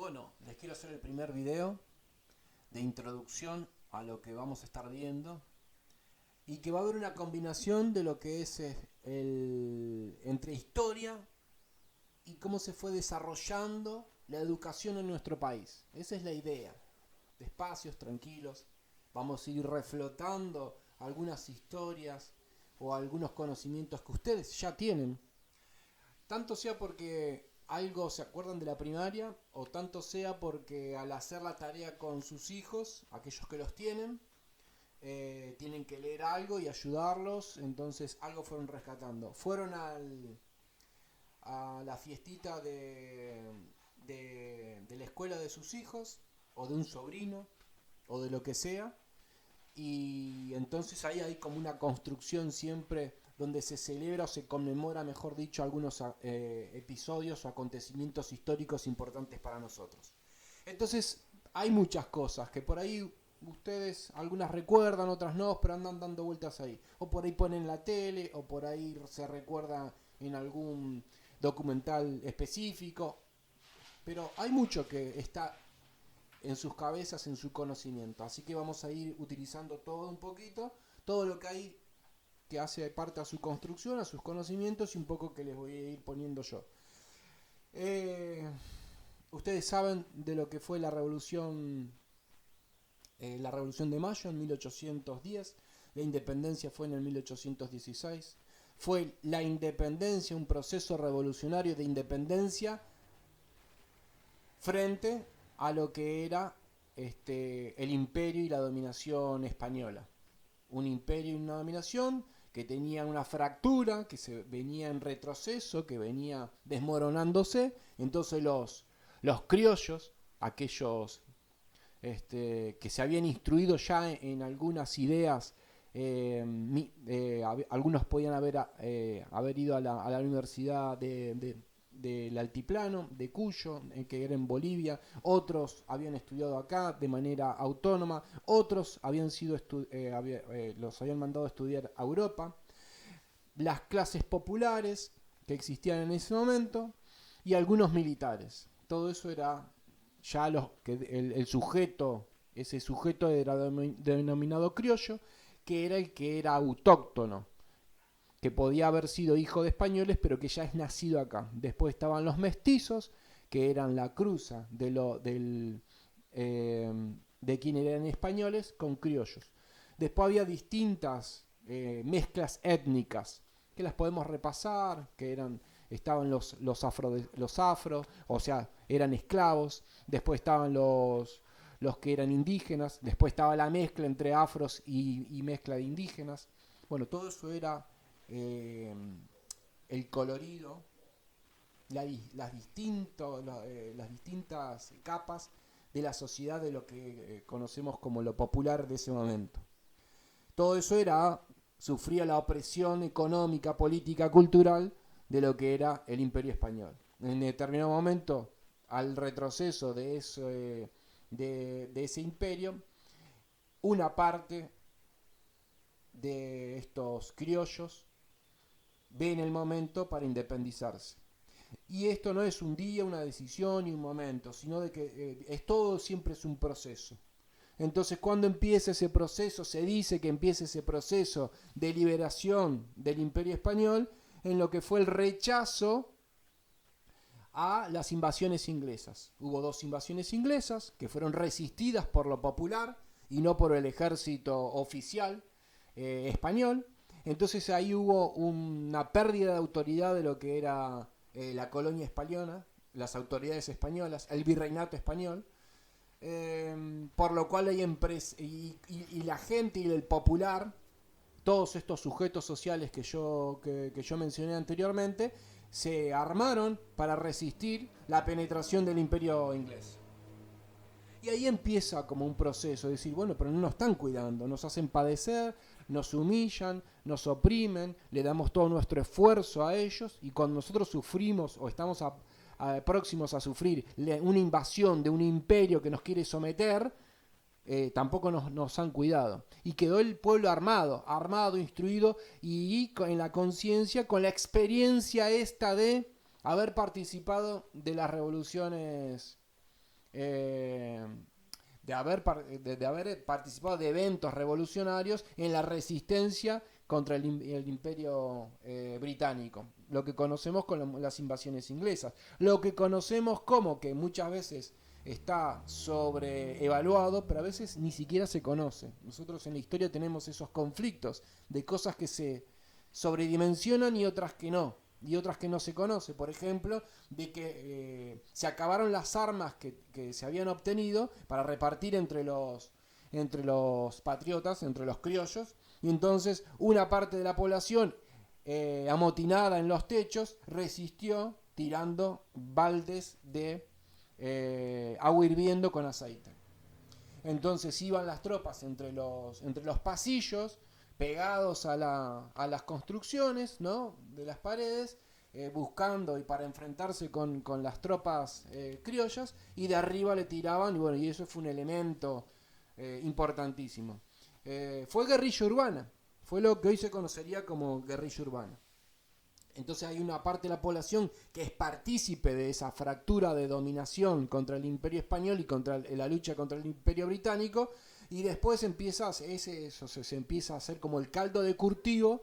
Bueno, les quiero hacer el primer video de introducción a lo que vamos a estar viendo y que va a haber una combinación de lo que es entre historia y cómo se fue desarrollando la educación en nuestro país. Esa es la idea. Despacios, tranquilos. Vamos a ir reflotando algunas historias o algunos conocimientos que ustedes ya tienen. Tanto sea porque algo se acuerdan de la primaria o tanto sea porque al hacer la tarea con sus hijos, aquellos que los tienen que leer algo y ayudarlos, entonces algo fueron rescatando. Fueron a la fiestita de la escuela de sus hijos o de un sobrino o de lo que sea, y entonces ahí hay como una construcción siempre donde se celebra o se conmemora, mejor dicho, algunos episodios o acontecimientos históricos importantes para nosotros. Entonces hay muchas cosas que por ahí ustedes algunas recuerdan, otras no, pero andan dando vueltas ahí. O por ahí ponen la tele, o por ahí se recuerda en algún documental específico. Pero hay mucho que está en sus cabezas, en su conocimiento. Así que vamos a ir utilizando todo un poquito, todo lo que hay que hace parte a su construcción, a sus conocimientos y un poco que les voy a ir poniendo yo. Eh, Ustedes saben de lo que fue la Revolución de Mayo en 1810, la independencia fue en el 1816, fue la independencia, un proceso revolucionario de independencia frente a lo que era el imperio y la dominación española. Un imperio y una dominación que tenía una fractura, que se venía en retroceso, que venía desmoronándose. Entonces los criollos, aquellos que se habían instruido ya en algunas ideas, algunos podían haber ido a la universidad del Altiplano, de Cuyo, que era en Bolivia, otros habían estudiado acá de manera autónoma, otros los habían mandado a estudiar a Europa, las clases populares que existían en ese momento y algunos militares. Todo eso era ya el sujeto, ese sujeto era denominado criollo, que era el que era autóctono, que podía haber sido hijo de españoles, pero que ya es nacido acá. Después estaban los mestizos, que eran la cruza de quienes eran españoles con criollos. Después había distintas mezclas étnicas, que las podemos repasar, estaban los afro, o sea, eran esclavos. Después estaban los que eran indígenas. Después estaba la mezcla entre afros y mezcla de indígenas. Bueno, todo eso era eh, el colorido, las distintas capas de la sociedad de lo que conocemos como lo popular de ese momento. Todo eso sufría la opresión económica, política, cultural de lo que era el Imperio Español. En determinado momento, al retroceso de ese imperio, una parte de estos criollos ven el momento para independizarse. Y esto no es un día, una decisión y un momento, sino de que todo siempre es un proceso. Entonces, cuando empieza ese proceso, se dice que empieza ese proceso de liberación del Imperio Español en lo que fue el rechazo a las invasiones inglesas. Hubo dos invasiones inglesas que fueron resistidas por lo popular y no por el ejército oficial español. Entonces ahí hubo una pérdida de autoridad de lo que era la colonia española, las autoridades españolas, el virreinato español, por lo cual hay y la gente y el popular, todos estos sujetos sociales que yo mencioné anteriormente, se armaron para resistir la penetración del imperio inglés. Y ahí empieza como un proceso, de decir, bueno, pero no nos están cuidando, nos hacen padecer, nos humillan, nos oprimen, le damos todo nuestro esfuerzo a ellos, y cuando nosotros sufrimos o estamos próximos a sufrir una invasión de un imperio que nos quiere someter, tampoco nos han cuidado. Y quedó el pueblo armado, instruido y en la conciencia, con la experiencia esta de haber participado de las revoluciones eh, de haber participado de eventos revolucionarios en la resistencia contra el imperio británico, lo que conocemos con las invasiones inglesas, lo que conocemos como que muchas veces está sobreevaluado, pero a veces ni siquiera se conoce. Nosotros en la historia tenemos esos conflictos de cosas que se sobredimensionan y otras que no, y otras que no se conoce. Por ejemplo, de que se acabaron las armas que se habían obtenido para repartir entre los patriotas, entre los criollos, y entonces una parte de la población amotinada en los techos resistió tirando baldes de agua hirviendo con aceite. Entonces iban las tropas entre los pasillos, pegados a las construcciones, ¿no?, de las paredes, buscando y para enfrentarse con las tropas criollas, y de arriba le tiraban, y bueno, y eso fue un elemento importantísimo. Fue guerrilla urbana, fue lo que hoy se conocería como guerrilla urbana. Entonces hay una parte de la población que es partícipe de esa fractura de dominación contra el imperio español y contra la lucha contra el imperio británico, y después se empieza a hacer como el caldo de cultivo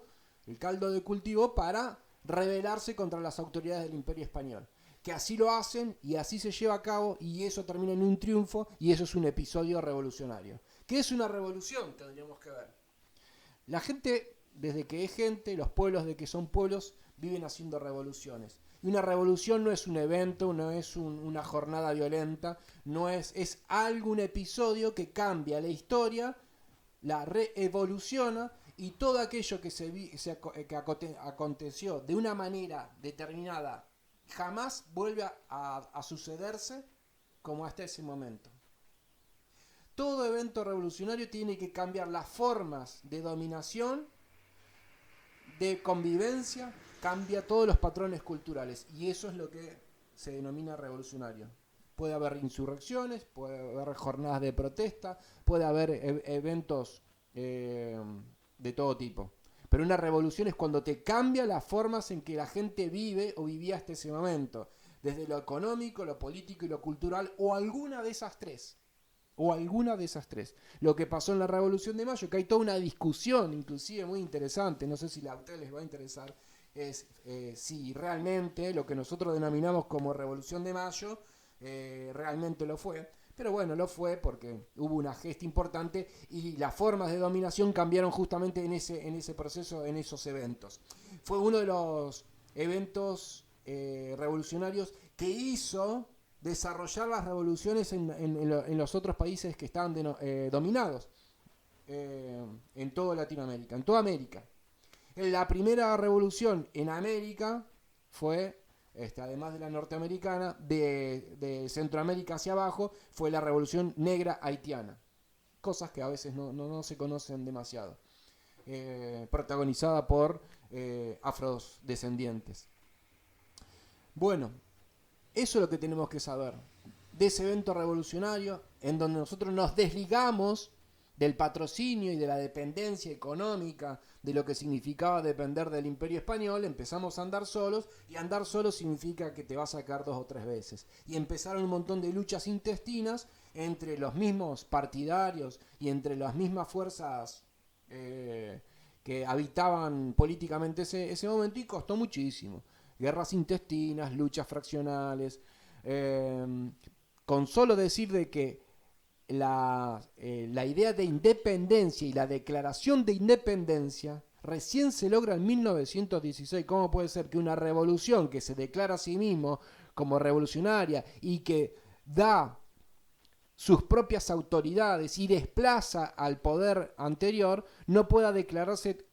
para rebelarse contra las autoridades del imperio español, que así lo hacen y así se lleva a cabo, y eso termina en un triunfo, y eso es un episodio revolucionario. ¿Qué es una revolución? Tendríamos que ver. La gente, desde que es gente, los pueblos de que son pueblos, viven haciendo revoluciones. Y una revolución no es un evento, no es una jornada violenta, es algo, un episodio que cambia la historia, la reevoluciona, y todo aquello que aconteció de una manera determinada jamás vuelve a sucederse como hasta ese momento. Todo evento revolucionario tiene que cambiar las formas de dominación, de convivencia, cambia todos los patrones culturales, y eso es lo que se denomina revolucionario. Puede haber insurrecciones, puede haber jornadas de protesta, puede haber eventos de todo tipo, pero una revolución es cuando te cambia las formas en que la gente vive o vivía hasta ese momento, desde lo económico, lo político y lo cultural, o alguna de esas tres. Lo que pasó en la Revolución de Mayo, que hay toda una discusión, inclusive muy interesante, no sé si a ustedes les va a interesar, es si realmente lo que nosotros denominamos como Revolución de Mayo realmente lo fue. Pero bueno, lo fue porque hubo una gesta importante y las formas de dominación cambiaron justamente en ese proceso, en esos eventos. Fue uno de los eventos revolucionarios que hizo desarrollar las revoluciones en los otros países que estaban dominados en toda Latinoamérica, en toda América. La primera revolución en América fue, además de la norteamericana, de Centroamérica hacia abajo, fue la revolución negra haitiana. Cosas que a veces no se conocen demasiado. Protagonizada por afrodescendientes. Bueno, eso es lo que tenemos que saber de ese evento revolucionario, en donde nosotros nos desligamos del patrocinio y de la dependencia económica, de lo que significaba depender del imperio español. Empezamos a andar solos, y andar solos significa que te vas a sacar 2 o 3 veces. Y empezaron un montón de luchas intestinas entre los mismos partidarios y entre las mismas fuerzas que habitaban políticamente ese momento, y costó muchísimo. Guerras intestinas, luchas fraccionales, con solo decir de que la idea de independencia y la declaración de independencia recién se logra en 1916. ¿Cómo puede ser que una revolución que se declara a sí mismo como revolucionaria y que da sus propias autoridades y desplaza al poder anterior no pueda declararse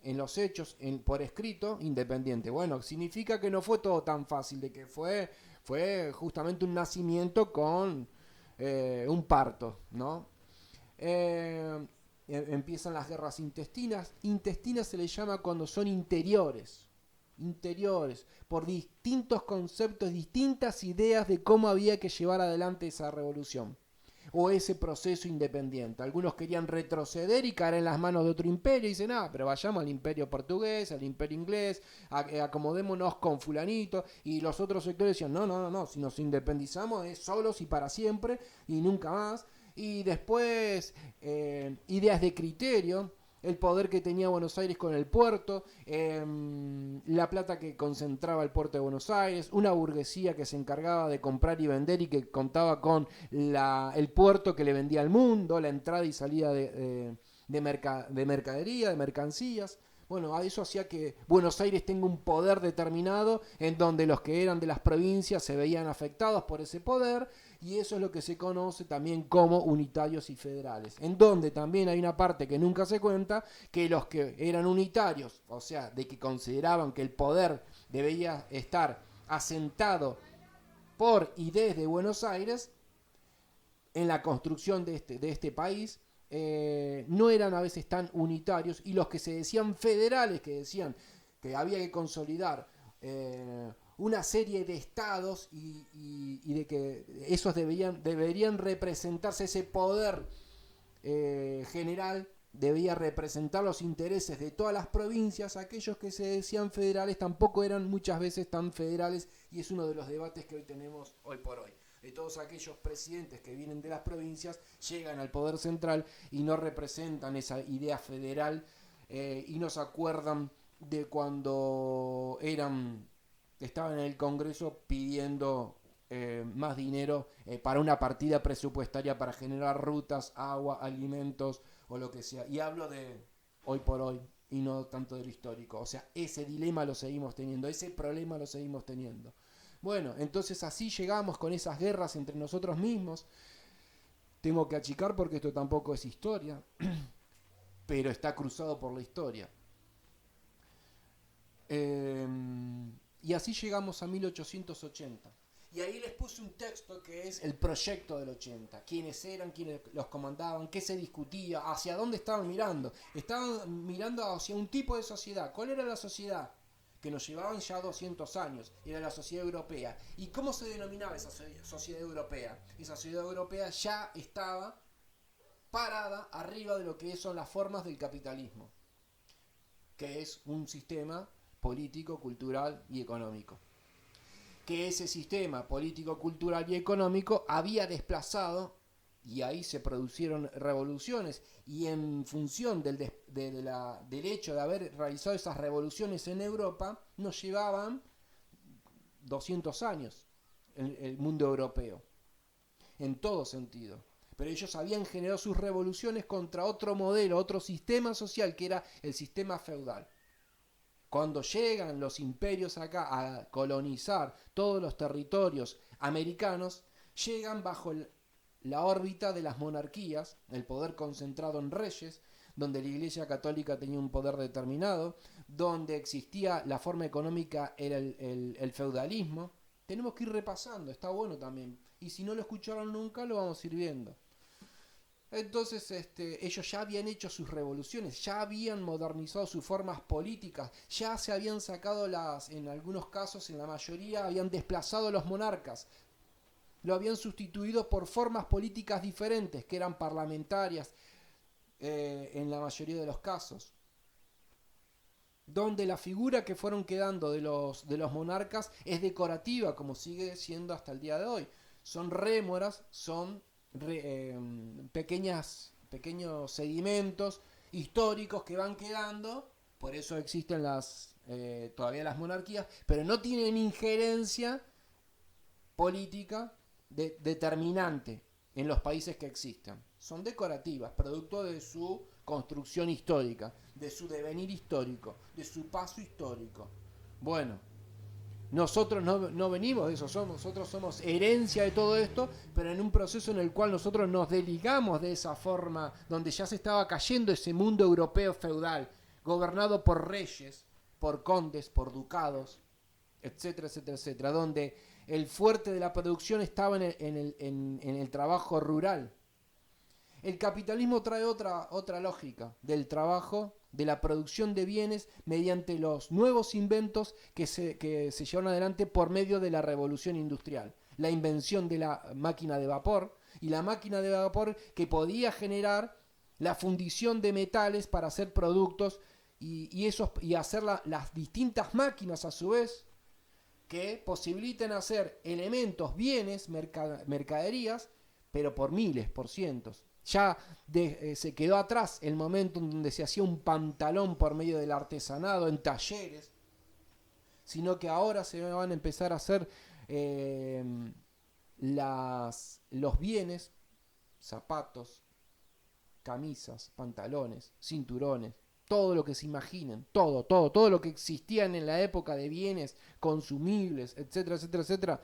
en los hechos, por escrito, independiente? Bueno, significa que no fue todo tan fácil, de que fue justamente un nacimiento con un parto, ¿no? Empiezan las guerras intestinas. Intestinas se les llama cuando son interiores, por distintos conceptos, distintas ideas de cómo había que llevar adelante esa revolución. o ese proceso independiente. Algunos querían retroceder y caer en las manos de otro imperio y dicen, pero vayamos al imperio portugués, al imperio inglés, acomodémonos con fulanito, y los otros sectores decían, no, si nos independizamos es solos y para siempre y nunca más. Y después ideas de criterio, el poder que tenía Buenos Aires con el puerto, la plata que concentraba el puerto de Buenos Aires, una burguesía que se encargaba de comprar y vender y que contaba con el puerto que le vendía al mundo, la entrada y salida de mercadería, de mercancías. Bueno, eso hacía que Buenos Aires tenga un poder determinado en donde los que eran de las provincias se veían afectados por ese poder, y eso es lo que se conoce también como unitarios y federales, en donde también hay una parte que nunca se cuenta, que los que eran unitarios, o sea, de que consideraban que el poder debía estar asentado por y desde Buenos Aires en la construcción de este país, no eran a veces tan unitarios, y los que se decían federales, que decían que había que consolidar una serie de estados y de que esos deberían representarse, ese poder general debía representar los intereses de todas las provincias. Aquellos que se decían federales tampoco eran muchas veces tan federales, y es uno de los debates que hoy tenemos hoy por hoy. De todos aquellos presidentes que vienen de las provincias, llegan al poder central y no representan esa idea federal, y no se acuerdan de cuando estaban en el Congreso pidiendo más dinero para una partida presupuestaria para generar rutas, agua, alimentos o lo que sea. Y hablo de hoy por hoy y no tanto de lo histórico. O sea, ese dilema lo seguimos teniendo, ese problema lo seguimos teniendo. Bueno, entonces así llegamos con esas guerras entre nosotros mismos. Tengo que achicar porque esto tampoco es historia, pero está cruzado por la historia. Y así llegamos a 1880. Y ahí les puse un texto que es el proyecto del 80. ¿Quiénes eran? ¿Quiénes los comandaban? ¿Qué se discutía? ¿Hacia dónde estaban mirando? Estaban mirando hacia un tipo de sociedad. ¿Cuál era la sociedad? Que nos llevaban ya 200 años, era la sociedad europea. ¿Y cómo se denominaba esa sociedad europea? Esa sociedad europea ya estaba parada arriba de lo que son las formas del capitalismo, que es un sistema político, cultural y económico. Que ese sistema político, cultural y económico había desplazado, y ahí se produjeron revoluciones, y en función del hecho de haber realizado esas revoluciones en Europa, nos llevaban 200 años el mundo europeo, en todo sentido. Pero ellos habían generado sus revoluciones contra otro modelo, otro sistema social, que era el sistema feudal. Cuando llegan los imperios acá a colonizar todos los territorios americanos, llegan bajo la órbita de las monarquías, el poder concentrado en reyes, donde la Iglesia Católica tenía un poder determinado, donde existía la forma económica, era el feudalismo. Tenemos que ir repasando, está bueno también. Y si no lo escucharon nunca, lo vamos a ir viendo. Entonces ellos ya habían hecho sus revoluciones, ya habían modernizado sus formas políticas, ya se habían sacado en algunos casos, en la mayoría, habían desplazado a los monarcas, lo habían sustituido por formas políticas diferentes, que eran parlamentarias en la mayoría de los casos, donde la figura que fueron quedando de los monarcas es decorativa, como sigue siendo hasta el día de hoy. Son rémoras, son pequeños sedimentos históricos que van quedando, por eso existen todavía las monarquías, pero no tienen injerencia política determinante en los países que existen. Son decorativas, producto de su construcción histórica, de su devenir histórico, de su paso histórico. Bueno, nosotros no venimos de eso, nosotros somos herencia de todo esto, pero en un proceso en el cual nosotros nos desligamos de esa forma, donde ya se estaba cayendo ese mundo europeo feudal, gobernado por reyes, por condes, por ducados, etcétera, etcétera, etcétera, donde el fuerte de la producción estaba en el trabajo rural. El capitalismo trae otra lógica del trabajo, de la producción de bienes mediante los nuevos inventos que se llevaron adelante por medio de la revolución industrial. La invención de la máquina de vapor y la máquina de vapor que podía generar la fundición de metales para hacer productos y hacer las distintas máquinas a su vez que posibiliten hacer elementos, bienes, mercaderías, pero por miles, por cientos. Ya se quedó atrás el momento en donde se hacía un pantalón por medio del artesanado en talleres, sino que ahora se van a empezar a hacer los bienes, zapatos, camisas, pantalones, cinturones, todo lo que se imaginen, todo lo que existían en la época de bienes consumibles, etcétera, etcétera, etcétera,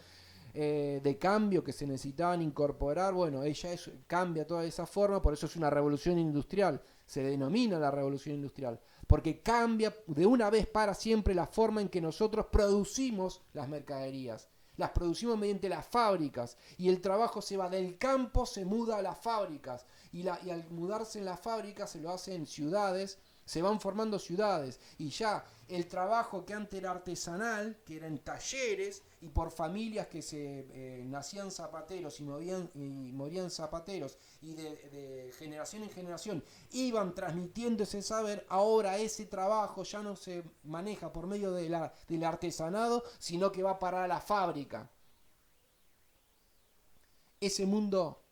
de cambio que se necesitaban incorporar. Bueno, ella cambia toda esa forma, por eso es una revolución industrial, se denomina la revolución industrial, porque cambia de una vez para siempre la forma en que nosotros producimos las mercaderías. Las producimos mediante las fábricas y el trabajo se va del campo, se muda a las fábricas y al mudarse en las fábricas se lo hace en ciudades, se van formando ciudades y ya el trabajo que antes era artesanal, que era en talleres y por familias que nacían zapateros y morían zapateros y de generación en generación iban transmitiendo ese saber, ahora ese trabajo ya no se maneja por medio del artesanado, sino que va a parar a la fábrica. Ese mundo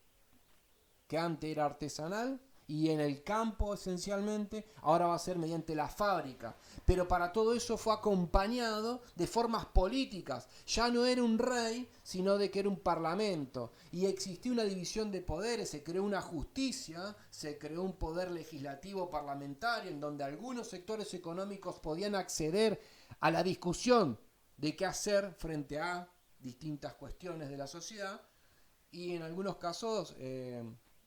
que antes era artesanal y en el campo esencialmente, ahora va a ser mediante la fábrica. Pero para todo eso fue acompañado de formas políticas. Ya no era un rey, sino de que era un parlamento. Y existía una división de poderes, se creó una justicia, se creó un poder legislativo parlamentario en donde algunos sectores económicos podían acceder a la discusión de qué hacer frente a distintas cuestiones de la sociedad. Y en algunos casos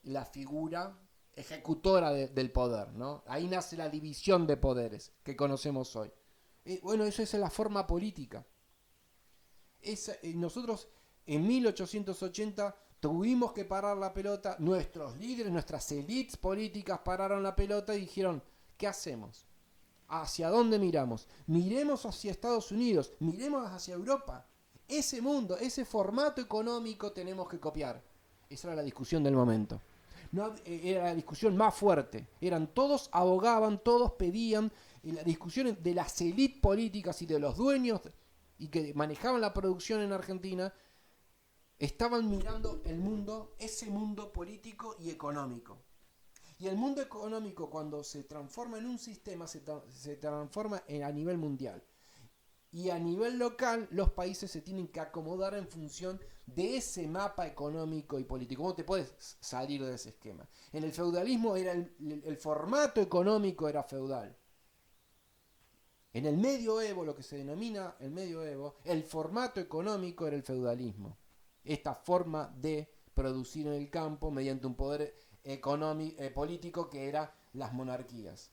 la figura ejecutora del poder, ¿no? Ahí nace la división de poderes que conocemos hoy. Bueno, eso es la forma política. Nosotros en 1880 tuvimos que parar la pelota, nuestros líderes, nuestras élites políticas pararon la pelota y dijeron, ¿qué hacemos? ¿Hacia dónde miramos? Miremos hacia Estados Unidos, miremos hacia Europa. Ese mundo, ese formato económico tenemos que copiar. Esa era la discusión del momento. No, era la discusión más fuerte. Todos abogaban, todos pedían. La discusión de las élites políticas y de los dueños y que manejaban la producción en Argentina estaban mirando el mundo, ese mundo político y económico. Y el mundo económico, cuando se transforma en un sistema, se transforma a nivel mundial. Y a nivel local, los países se tienen que acomodar en función de ese mapa económico y político. ¿Cómo te puedes salir de ese esquema? En el feudalismo era el formato económico era feudal. En el medioevo, lo que se denomina el medioevo, el formato económico era el feudalismo. Esta forma de producir en el campo mediante un poder político que era las monarquías.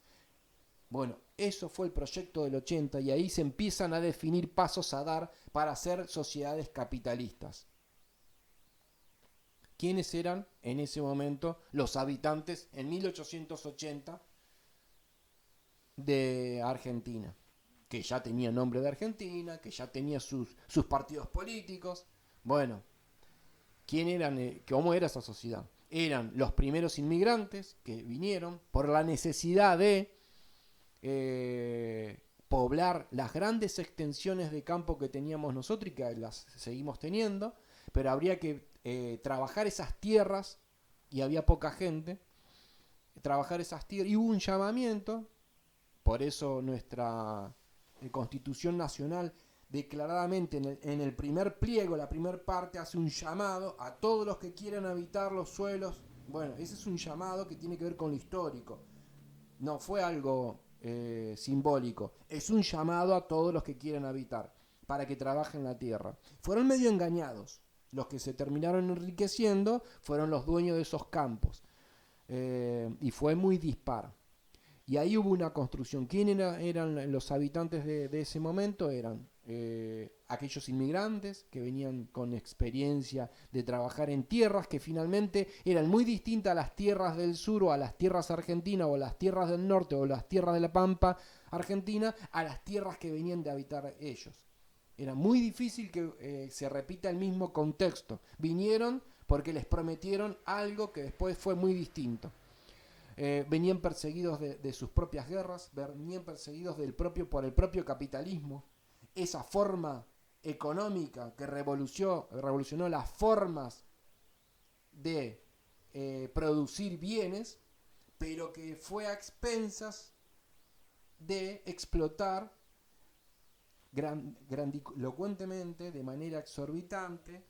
Bueno, eso fue el proyecto del 80 y ahí se empiezan a definir pasos a dar para hacer sociedades capitalistas. ¿Quiénes eran en ese momento los habitantes en 1880 de Argentina? Que ya tenía nombre de Argentina, que ya tenía sus partidos políticos. Bueno, ¿quién eran? ¿Cómo era esa sociedad? Eran los primeros inmigrantes que vinieron por la necesidad de poblar las grandes extensiones de campo que teníamos nosotros y que las seguimos teniendo, pero habría que trabajar esas tierras y había poca gente, trabajar esas tierras y hubo un llamamiento, por eso nuestra Constitución Nacional declaradamente en el primer pliego, la primera parte hace un llamado a todos los que quieran habitar los suelos. Bueno, ese es un llamado que tiene que ver con lo histórico, no fue algo simbólico, es un llamado a todos los que quieran habitar para que trabajen la tierra. Fueron medio engañados, los que se terminaron enriqueciendo fueron los dueños de esos campos y fue muy dispar. Y ahí hubo una construcción. ¿Quiénes eran los habitantes de ese momento? Eran aquellos inmigrantes que venían con experiencia de trabajar en tierras que finalmente eran muy distintas a las tierras del sur o a las tierras argentinas o a las tierras del norte o las tierras de la Pampa argentina a las tierras que venían de habitar ellos. Era muy difícil que se repita el mismo contexto. Vinieron porque les prometieron algo que después fue muy distinto. Venían perseguidos de sus propias guerras, venían perseguidos por el propio capitalismo, esa forma económica que revolucionó las formas de producir bienes, pero que fue a expensas de explotar grandilocuentemente, de manera exorbitante,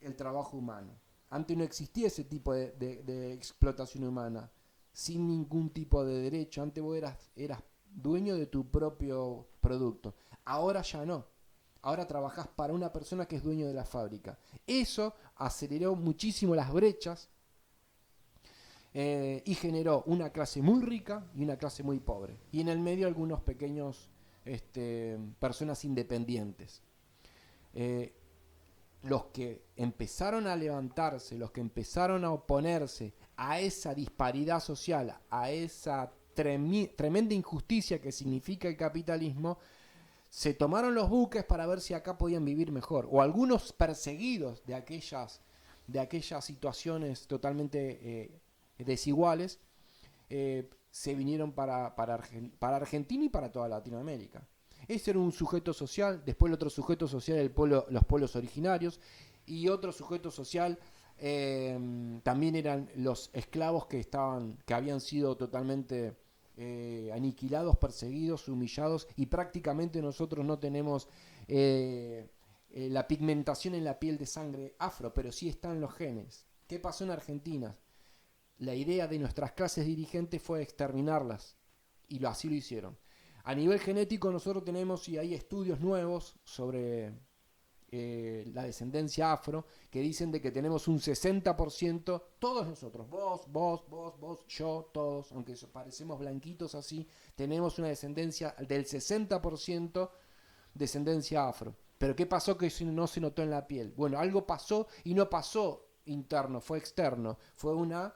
el trabajo humano. Antes no existía ese tipo de explotación humana, sin ningún tipo de derecho. Antes vos eras dueño de tu propio producto. Ahora ya no. Ahora trabajás para una persona que es dueño de la fábrica. Eso aceleró muchísimo las brechas y generó una clase muy rica y una clase muy pobre. Y en el medio algunos pequeños personas independientes. Los que empezaron a levantarse, los que empezaron a oponerse a esa disparidad social, a esa tremenda injusticia que significa el capitalismo, se tomaron los buques para ver si acá podían vivir mejor. O algunos perseguidos de aquellas situaciones totalmente desiguales, se vinieron para Argentina y para toda Latinoamérica. Ese era un sujeto social. Después el otro sujeto social, los pueblos originarios, y otro sujeto social también eran los esclavos que habían sido totalmente aniquilados, perseguidos, humillados, y prácticamente nosotros no tenemos la pigmentación en la piel de sangre afro, pero sí están los genes. ¿Qué pasó en Argentina? La idea de nuestras clases dirigentes fue exterminarlas, y así lo hicieron. A nivel genético nosotros tenemos, y hay estudios nuevos sobre la descendencia afro, que dicen de que tenemos un 60%, todos nosotros, vos, yo, todos, aunque parecemos blanquitos así, tenemos una descendencia del 60% descendencia afro. Pero ¿qué pasó que no se notó en la piel? Bueno, algo pasó, y no pasó interno, fue externo, fue una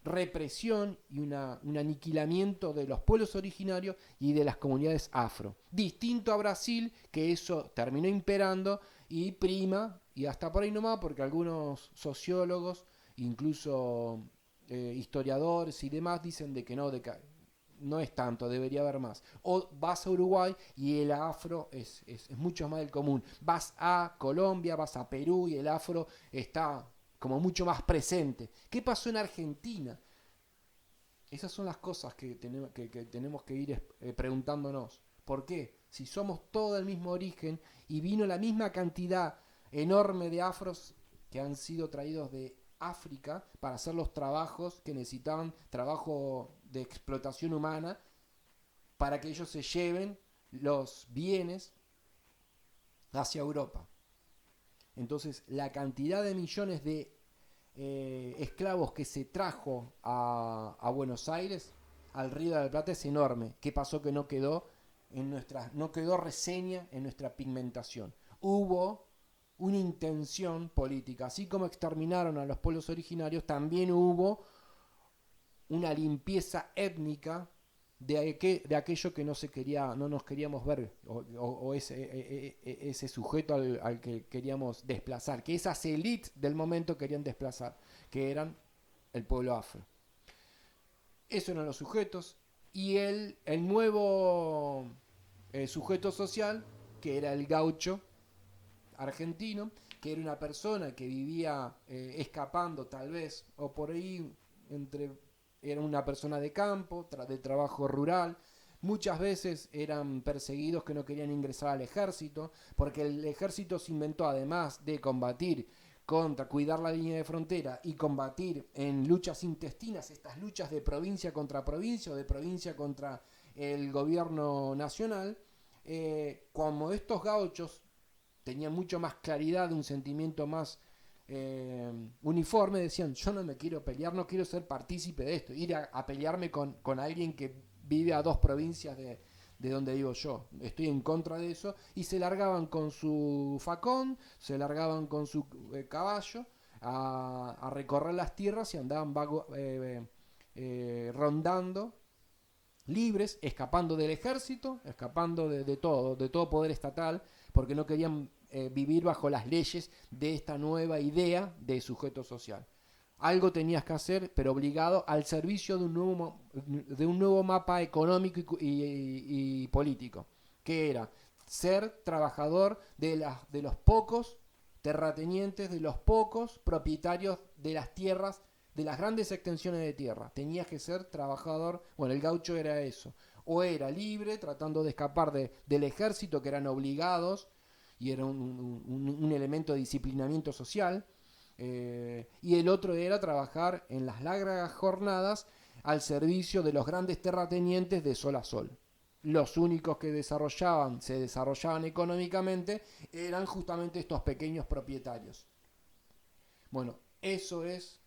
represión y un aniquilamiento de los pueblos originarios y de las comunidades afro. Distinto a Brasil, que eso terminó imperando y prima, y hasta por ahí nomás, porque algunos sociólogos, incluso historiadores y demás, dicen de que no es tanto, debería haber más. O vas a Uruguay y el afro es mucho más del común. Vas a Colombia, vas a Perú y el afro está como mucho más presente. ¿Qué pasó en Argentina? Esas son las cosas que tenemos que ir preguntándonos. ¿Por qué? Si somos todos del mismo origen y vino la misma cantidad enorme de afros que han sido traídos de África para hacer los trabajos que necesitaban, trabajo de explotación humana, para que ellos se lleven los bienes hacia Europa. Entonces, la cantidad de millones de esclavos que se trajo a Buenos Aires, al Río de la Plata, es enorme. ¿Qué pasó? Que no quedó reseña en nuestra pigmentación. Hubo una intención política. Así como exterminaron a los pueblos originarios, también hubo una limpieza étnica de aquello que no nos queríamos ver, o ese sujeto al que queríamos desplazar, que esas élites del momento querían desplazar, que eran el pueblo afro. Esos eran los sujetos, y el nuevo sujeto social, que era el gaucho argentino, que era una persona que vivía escapando tal vez, o por ahí era una persona de campo, de trabajo rural. Muchas veces eran perseguidos que no querían ingresar al ejército, porque el ejército se inventó, además de combatir cuidar la línea de frontera y combatir en luchas intestinas, estas luchas de provincia contra provincia o de provincia contra el gobierno nacional. Como estos gauchos tenían mucho más claridad, un sentimiento más uniforme, decían: yo no me quiero pelear, no quiero ser partícipe de esto, ir a pelearme con alguien que vive a 2 provincias de donde vivo yo, estoy en contra de eso. Y se largaban con su facón, se largaban con su caballo a recorrer las tierras, y andaban rondando libres, escapando del ejército, escapando de todo poder estatal, porque no querían vivir bajo las leyes de esta nueva idea de sujeto social. Algo tenías que hacer, pero obligado al servicio de un nuevo mapa económico y político, que era ser trabajador de los pocos terratenientes, de los pocos propietarios de las tierras, de las grandes extensiones de tierra. Tenías que ser trabajador, bueno, el gaucho era eso, o era libre, tratando de escapar del ejército, que eran obligados, y era un elemento de disciplinamiento social, y el otro era trabajar en las largas jornadas al servicio de los grandes terratenientes de sol a sol. Los únicos que se desarrollaban económicamente eran justamente estos pequeños propietarios. Bueno, eso es,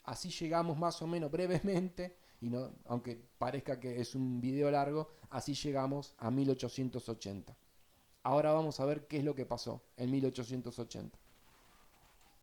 así llegamos más o menos brevemente, y no, aunque parezca que es un video largo, así llegamos a 1880. Ahora vamos a ver qué es lo que pasó en 1880.